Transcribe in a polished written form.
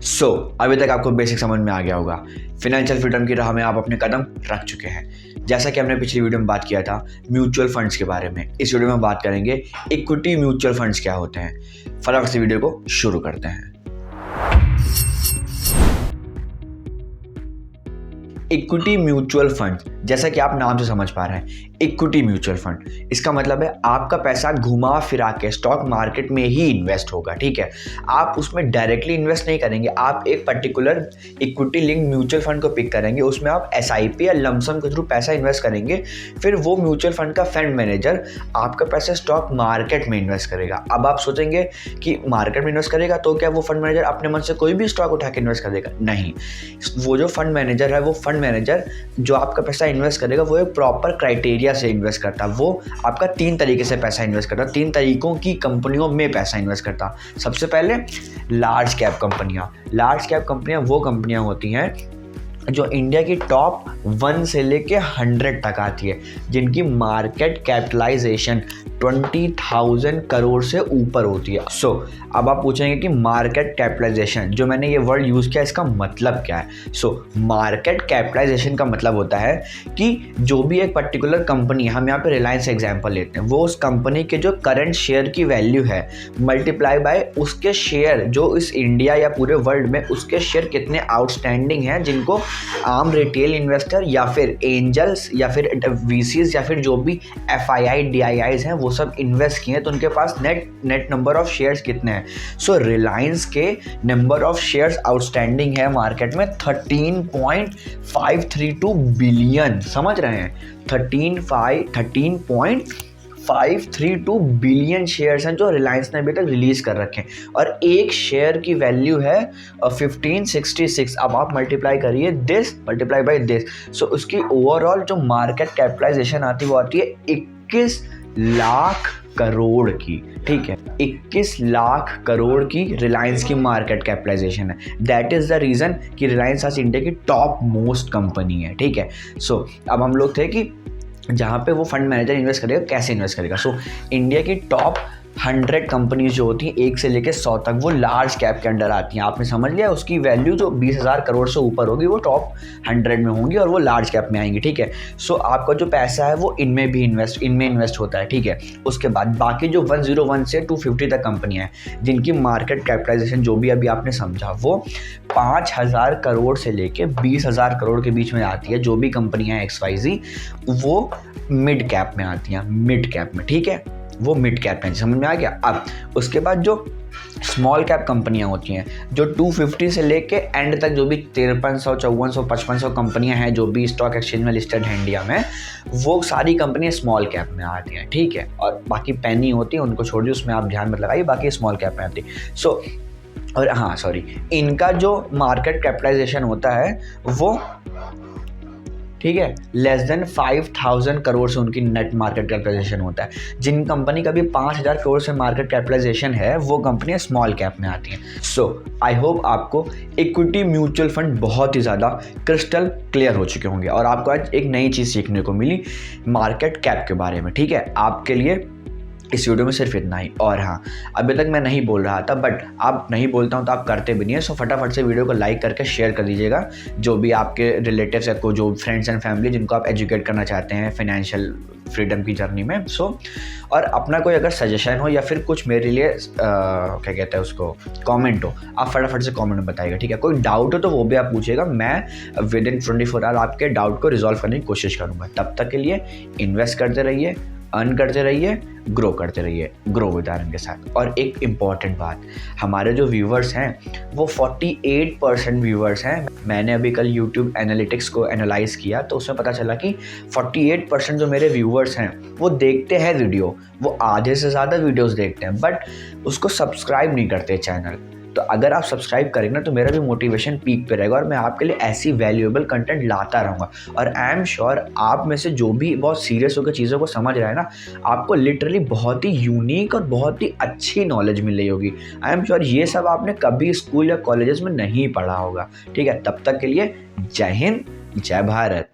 सो अभी तक आपको बेसिक समझ में आ गया होगा। फिनेंशियल फ्रीडम की राह में आप अपने कदम रख चुके हैं। जैसा कि हमने पिछली वीडियो में बात किया था म्यूचुअल फंड्स के बारे में, इस वीडियो में बात करेंगे इक्विटी म्यूचुअल फंड्स क्या होते हैं। फटाफट से वीडियो को शुरू करते हैं। इक्विटी म्यूचुअल फंड, जैसा कि आप नाम से समझ पा रहे हैं, इक्विटी म्यूचुअल फंड इसका मतलब है आपका पैसा घुमा फिरा के स्टॉक मार्केट में ही इन्वेस्ट होगा। ठीक है, आप उसमें डायरेक्टली इन्वेस्ट नहीं करेंगे, आप एक particular equity link mutual fund को पिक करेंगे, उसमें आप SIP या लमसम के थ्रू पैसा इन्वेस्ट करेंगे। फिर वो म्यूचुअल फंड का फंड मैनेजर आपका पैसा स्टॉक मार्केट में इन्वेस्ट करेगा। अब आप सोचेंगे कि मार्केट में इन्वेस्ट करेगा तो क्या वो फंड मैनेजर अपने मन से कोई भी स्टॉक उठा के इन्वेस्ट कर देगा? नहीं, वो जो फंड मैनेजर है, वो फंड मैनेजर जो आपका पैसा इन्वेस्ट करेगा वो एक प्रॉपर क्राइटेरिया से इन्वेस्ट करता है। वो आपका 3 तरीके से पैसा इन्वेस्ट करता है, 3 तरीकों की कंपनियों में पैसा इन्वेस्ट करता। सबसे पहले लार्ज कैप कंपनियां। लार्ज कैप कंपनियां वो कंपनियां होती हैं जो इंडिया की टॉप 1 से लेके 100 तक आती है, जिनकी मार्केट कैपिटलाइजेशन 20,000 करोड़ से ऊपर होती है। अब आप पूछेंगे कि मार्केट कैपिटलाइजेशन, जो मैंने ये वर्ड यूज़ किया, इसका मतलब क्या है? मार्केट कैपिटलाइजेशन का मतलब होता है कि जो भी एक पर्टिकुलर कंपनी, हम यहाँ पे रिलायंस एग्जांपल लेते हैं, वो उस कंपनी के जो करंट शेयर की वैल्यू है मल्टीप्लाई बाय उसके शेयर जो इस इंडिया या पूरे वर्ल्ड में उसके शेयर कितने आउटस्टैंडिंग हैं, जिनको आम रिटेल इन्वेस्टर या फिर एंजल्स या फिर VCs या फिर जो भी FII DIIs हैं वो सब इन्वेस्ट किए हैं, तो उनके पास नेट नंबर ऑफ शेयर्स कितने हैं। रिलायंस के नंबर ऑफ शेयर्स आउटस्टैंडिंग है मार्केट में 13.532 बिलियन। समझ रहे हैं? 13.532 बिलियन शेयर्स हैं जो रिलायंस ने अभी तक रिलीज कर रखे हैं, और एक शेयर की वैल्यू है 1566। अब आप मल्टीप्लाई करिए मल्टीप्लाई बाय दिस, उसकी ओवरऑल जो मार्केट कैपिटलाइजेशन आती है वो आती है 21 लाख करोड़ की। ठीक है, 21 लाख करोड़ की रिलायंस की मार्केट कैपिटलाइजेशन है। दैट इज द रीजन कि रिलायंस आज इंडिया की टॉप मोस्ट कंपनी है। ठीक है, अब हम लोग थे कि जहाँ पे वो फंड मैनेजर इन्वेस्ट करेगा, कैसे इन्वेस्ट करेगा। इंडिया की टॉप 100 कंपनीज जो होती हैं 1 से लेकर 100 तक, वो लार्ज कैप के अंडर आती हैं। आपने समझ लिया, उसकी वैल्यू जो 20,000 करोड़ से ऊपर होगी वो टॉप 100 में होंगी और वो लार्ज कैप में आएंगी। ठीक है, आपका जो पैसा है वो इनमें इन्वेस्ट होता है। ठीक है, उसके बाद बाकी जो 101 से 250 तक कंपनियां हैं जिनकी मार्केट कैपिटलाइजेशन जो भी अभी आपने समझा वो 5,000 करोड़ से लेके 20,000 करोड़ के बीच में आती है। जो भी कंपनियां हैं XYZ वो मिड कैप में आती हैं, मिड कैप में। ठीक है, वो मिड कैप में, समझ में आ गया। अब उसके बाद जो स्मॉल कैप कंपनियां होती हैं, जो 250 से लेके एंड तक जो भी 5300, 5400, 5500 कंपनियां हैं जो भी स्टॉक एक्सचेंज में लिस्टेड हैं इंडिया में, वो सारी कंपनियां स्मॉल कैप में आती हैं। ठीक है, और बाकी पेनी होती है, उनको छोड़ दिए, उसमें आप ध्यान मत लगाइए, बाकी स्मॉल कैप में आती है। और हाँ सॉरी, इनका जो मार्केट कैपिटलाइजेशन होता है वो, ठीक है, लेस देन 5,000 करोड़ से उनकी नेट मार्केट कैपिटलाइजेशन होता है। जिन कंपनी का भी 5,000 करोड़ से मार्केट कैपिटलाइजेशन है वो कंपनियां स्मॉल कैप में आती हैं। आई होप आपको इक्विटी म्यूचुअल फंड बहुत ही ज़्यादा क्रिस्टल क्लियर हो चुके होंगे और आपको आज एक नई चीज़ सीखने को मिली मार्केट कैप के बारे में। ठीक है, आपके लिए इस वीडियो में सिर्फ इतना ही। और हाँ, अभी तक मैं नहीं बोल रहा था, बट आप नहीं बोलता हूँ तो आप करते भी नहीं है, फटाफट से वीडियो को लाइक करके शेयर कर दीजिएगा जो भी आपके रिलेटिव्स है, को जो फ्रेंड्स एंड फैमिली जिनको आप एजुकेट करना चाहते हैं फाइनेंशियल फ्रीडम की जर्नी में। और अपना कोई अगर सजेशन हो या फिर कुछ मेरे लिए क्या कहते हैं उसको, कमेंट हो, आप फटाफट से कमेंट में बताइएगा। ठीक है, कोई डाउट हो तो वो भी आप पूछिएगा, मैं विद इन 24 आवर आपके डाउट को रिजॉल्व करने की कोशिश करूँगा। तब तक के लिए इन्वेस्ट करते रहिए, अर्न करते रहिए, ग्रो करते रहिए, ग्रो विद अर्न के साथ। और एक इम्पॉर्टेंट बात, हमारे जो व्यूवर्स हैं वो 48% व्यूवर्स हैं। मैंने अभी कल YouTube एनालिटिक्स को एनालाइज किया तो उसमें पता चला कि 48% जो मेरे व्यूवर्स हैं वो देखते हैं वीडियो, वो आधे से ज़्यादा वीडियोस देखते हैं, बट उसको सब्सक्राइब नहीं करते चैनल। तो अगर आप सब्सक्राइब करेंगे ना तो मेरा भी मोटिवेशन पीक पे रहेगा और मैं आपके लिए ऐसी वैल्यूएबल कंटेंट लाता रहूँगा। और आई एम श्योर आप में से जो भी बहुत सीरियस होकर चीज़ों को समझ रहा है ना, आपको लिटरली बहुत ही यूनिक और बहुत ही अच्छी नॉलेज मिल रही होगी। आई एम श्योर ये सब आपने कभी स्कूल या कॉलेजेस में नहीं पढ़ा होगा। ठीक है, तब तक के लिए जय हिंद, जय भारत।